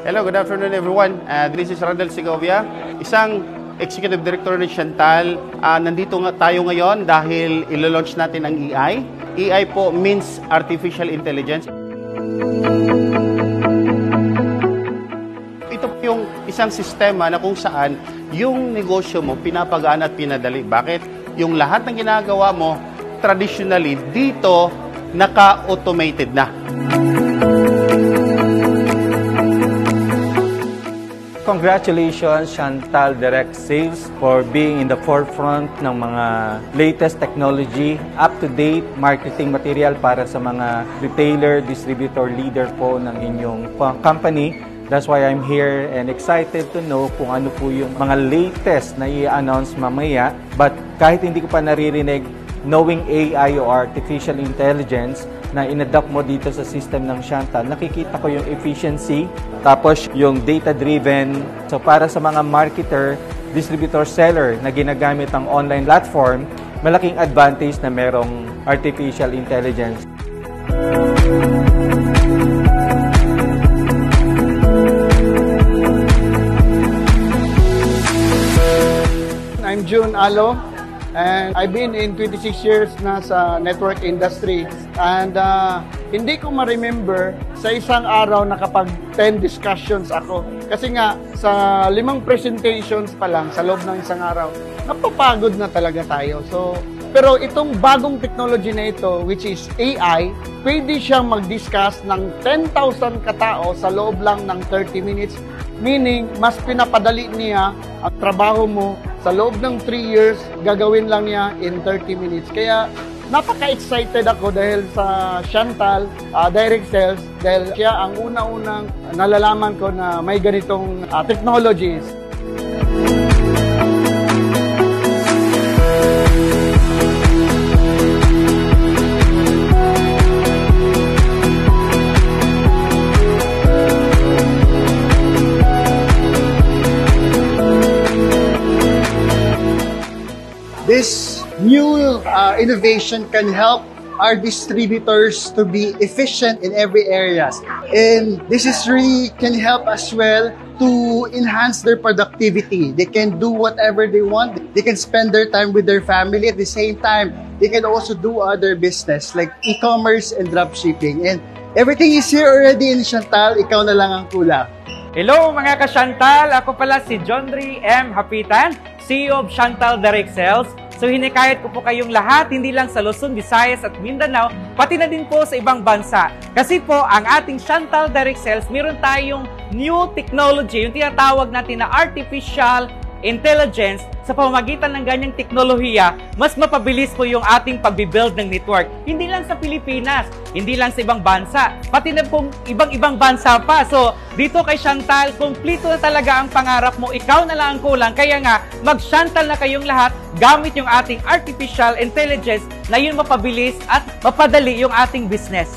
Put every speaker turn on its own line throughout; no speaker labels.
Hello, good afternoon everyone. This is Randall Segovia, isang Executive Director ni Chantal. Nandito tayo ngayon dahil ilo-launch natin ang AI. AI po means Artificial Intelligence. Ito po yung isang sistema na kung saan yung negosyo mo pinapagaan at pinadali. Bakit? Yung lahat ng ginagawa mo, traditionally, dito naka-automated na.
Congratulations, Chantal Direct Sales, for being in the forefront ng mga latest technology, up-to-date marketing material para sa mga retailer, distributor, leader po ng inyong company. That's why I'm here and excited to know kung ano po yung mga latest na i-announce mamaya. But kahit hindi ko pa naririnig, knowing AI o Artificial Intelligence na in-adapt mo dito sa system ng Chantal, nakikita ko yung efficiency, tapos yung data-driven. So para sa mga marketer, distributor, seller na ginagamit ang online platform, malaking advantage na merong Artificial Intelligence.
I'm June Alo, and I've been in 26 years na sa network industry. And hindi ko ma-remember sa isang araw nakapag 10 discussions ako. Kasi nga, sa 5 presentations pa lang sa loob ng isang araw, napapagod na talaga tayo. Pero itong bagong technology na ito, which is AI, pwede siyang mag-discuss ng 10,000 katao sa loob lang ng 30 minutes. Meaning, mas pinapadali niya ang trabaho mo sa loob ng 3 years, gagawin lang niya in 30 minutes. Kaya, napaka-excited ako dahil sa Chantal Direct Sales, dahil siya ang una-unang nalalaman ko na may ganitong technologies.
This new innovation can help our distributors to be efficient in every areas. And this is really can help as well to enhance their productivity. They can do whatever they want. They can spend their time with their family. At the same time, they can also do other business like e-commerce and dropshipping. And everything is here already in Chantal. Ikaw na lang ang kulang.
Hello mga ka-Chantal! Ako pala si Jondry M. Hapitan, CEO of Chantal Direct Sales. So hinikayat ko po kayong lahat, hindi lang sa Luzon, Visayas at Mindanao, pati na din po sa ibang bansa. Kasi po, ang ating Chantal Direct Sales, meron tayong new technology, yung tinatawag natin na Artificial Intelligence. Sa pamamagitan ng ganyang teknolohiya, mas mapabilis po yung ating pag-build ng network. Hindi lang sa Pilipinas, hindi lang sa ibang bansa, pati na pong ibang bansa pa. So, dito kay Chantal, kompleto na talaga ang pangarap mo. Ikaw na lang ang kulang. Kaya nga, mag-Chantal na kayong lahat gamit yung ating Artificial Intelligence na yun mapabilis at mapadali yung ating business.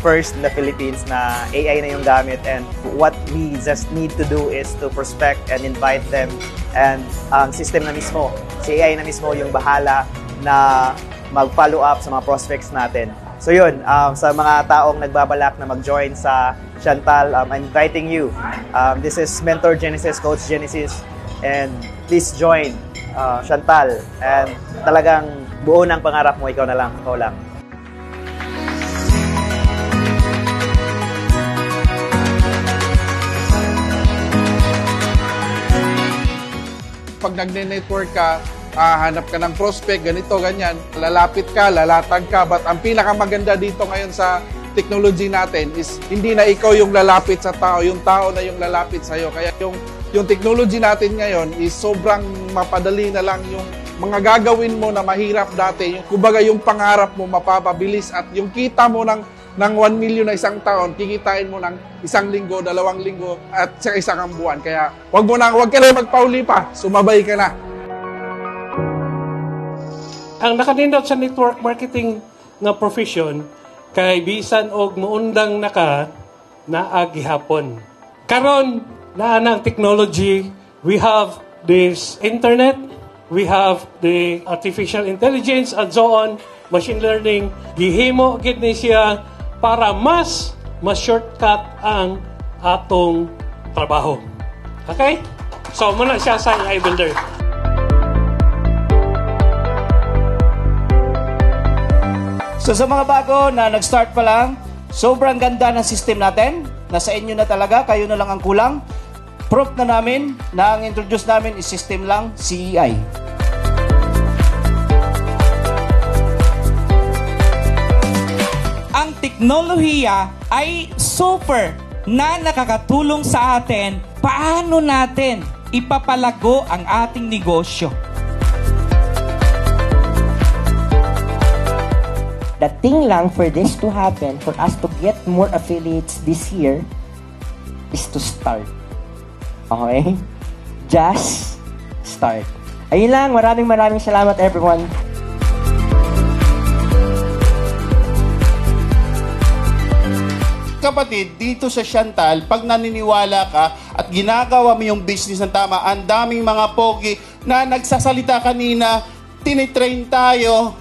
First in the Philippines na AI na yung gamit, and what we just need to do is to prospect and invite them, and ang system na mismo, si AI na mismo yung bahala na mag-follow up sa mga prospects natin. So yun, sa mga taong nagbabalak na mag-join sa Chantal, I'm inviting you. This is Mentor Genesis, Coach Genesis, and please join Chantal, and talagang buo ng pangarap mo, ikaw na lang, ikaw lang.
Pag nagne-network ka, hanap ka ng prospect, ganito, ganyan, lalapit ka, lalatag ka. But ang pinakamaganda dito ngayon sa technology natin is hindi na ikaw yung lalapit sa tao, yung tao na yung lalapit sa'yo. Kaya yung technology natin ngayon is sobrang mapadali na lang yung mga gagawin mo na mahirap dati. Yung, kumbaga yung pangarap mo mapapabilis, at yung kita mo ng 1 million na isang taon, kikitain mo ng 1 linggo, 2 linggo, at sa isang buwan. Kaya wag ka na magpauli pa, sumabay ka na.
Ang nakanindot sa network marketing nga profession, kay bisan og muundang naka naagihapon. Karon na ng technology. We have this internet, we have the artificial intelligence and so on, machine learning. Gihimo gid ni siya para mas shortcut ang atong trabaho. Okay? So muna siya sa AI Builder.
So sa mga bago na nag-start pa lang, sobrang ganda ng system natin. Nasa inyo na talaga, kayo na lang ang kulang. Proof na namin na ang introduce namin is system lang, CEI.
Ang teknolohiya ay super na nakakatulong sa atin paano natin ipapalago ang ating negosyo.
The thing lang for this to happen, for us to get more affiliates this year, is to start. Okay? Just start. Ayun lang, maraming salamat everyone.
Kapatid, dito sa Shantal, pag naniniwala ka at ginagawa mo yung business ng tama, ang daming mga pogi na nagsasalita kanina, tinitrain tayo.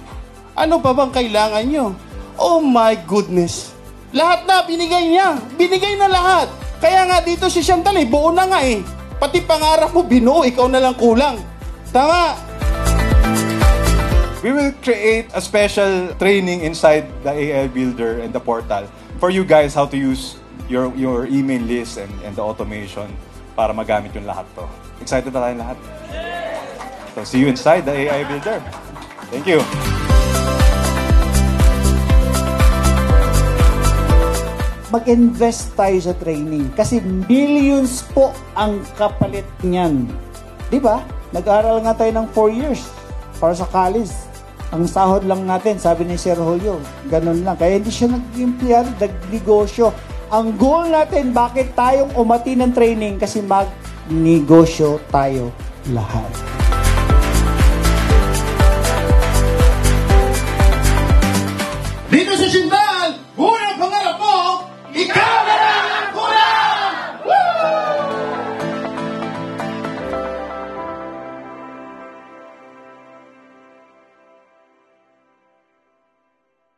Ano pa bang kailangan nyo? Oh my goodness. Lahat na, binigay niya. Binigay na lahat. Kaya nga dito si Shantal, buo na nga eh. Pati pangarap mo, binuo, ikaw na lang kulang. Tama.
We will create a special training inside the AI Builder and the portal for you guys how to use your email list and the automation para magamit yung lahat to. Excited na tayong lahat? So see you inside the AI Builder. Thank you.
Mag-invest tayo sa training kasi millions po ang kapalit niyan. Di ba? Nag-aral nga tayo ng 4 years para sa college. Ang sahod lang natin, sabi ni Sir Julio, ganun lang. Kaya hindi siya nag-empleyado, nag-negosyo. Ang goal natin, bakit tayong umati ng training? Kasi mag-negosyo tayo lahat.
Dito sa Shinta!